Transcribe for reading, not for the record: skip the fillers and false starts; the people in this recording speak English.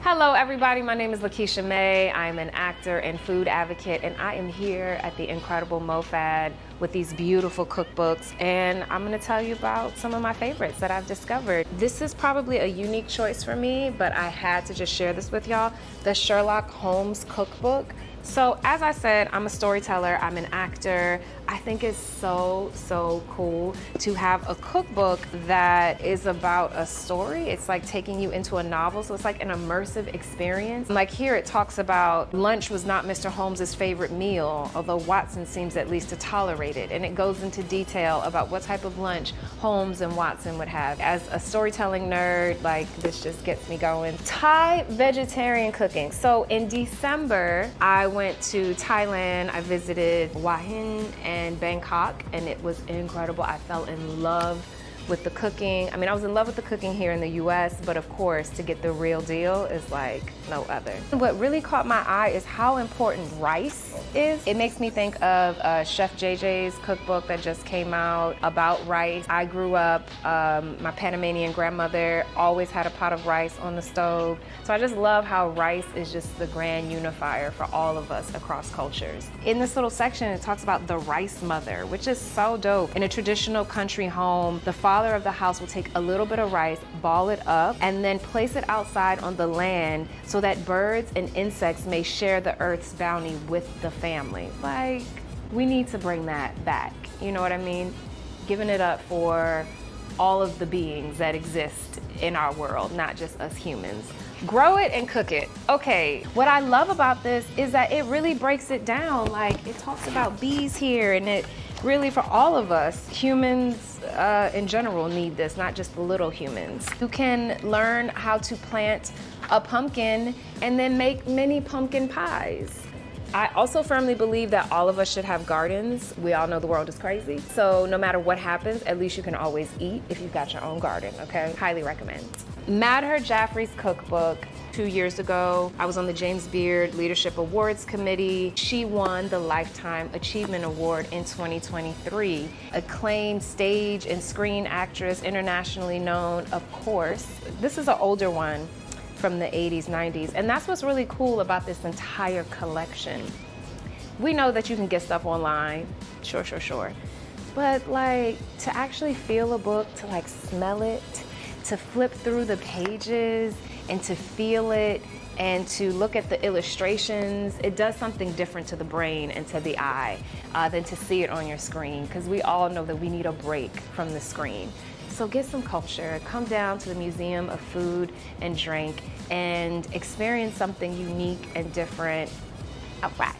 Hello everybody, my name is Lakisha May. I'm an actor and food advocate, and I am here at the incredible MOFAD with these beautiful cookbooks, and I'm gonna tell you about some of my favorites that I've discovered. This is probably a unique choice for me, but I had to just share this with y'all, the Sherlock Holmes cookbook. So as I said, I'm a storyteller, I'm an actor. I think it's so cool to have a cookbook that is about a story. It's like taking you into a novel, so it's like an immersive experience. Like here it talks about lunch was not Mr. Holmes's favorite meal, although Watson seems at least to tolerate it. And it goes into detail about what type of lunch Holmes and Watson would have. As a storytelling nerd, like this just gets me going. Thai vegetarian cooking. So in December, I went to Thailand. I visited Hua Hin and Bangkok, and it was incredible. I fell in love with the cooking. I mean, I was in love with the cooking here in the US, but of course, to get the real deal is like no other. What really caught my eye is how important rice is. It makes me think of Chef JJ's cookbook that just came out about rice. I grew up, my Panamanian grandmother always had a pot of rice on the stove. So I just love how rice is just the grand unifier for all of us across cultures. In this little section, it talks about the rice mother, which is so dope. In a traditional country home, the father of the house will take a little bit of rice, ball it up, and then place it outside on the land so that birds and insects may share the earth's bounty with the family. Like, we need to bring that back. You know what I mean? Giving it up for all of the beings that exist in our world, not just us humans. Grow it and cook it. Okay, what I love about this is that it really breaks it down. Like, it talks about bees here, and it really, for all of us, humans in general need this, not just the little humans. You can learn how to plant a pumpkin and then make mini pumpkin pies. I also firmly believe that all of us should have gardens. We all know the world is crazy. So no matter what happens, at least you can always eat if you've got your own garden, okay? Highly recommend. Madhur Jaffrey's cookbook. 2 years ago, I was on the James Beard Leadership Awards Committee. She won the Lifetime Achievement Award in 2023. Acclaimed stage and screen actress, internationally known, of course. This is an older one from the 80s, 90s, and that's what's really cool about this entire collection. We know that you can get stuff online, sure. But like, to actually feel a book, to like smell it, to flip through the pages and to feel it and to look at the illustrations, it does something different to the brain and to the eye than to see it on your screen, because we all know that we need a break from the screen. So get some culture, come down to the Museum of Food and Drink and experience something unique and different. All right.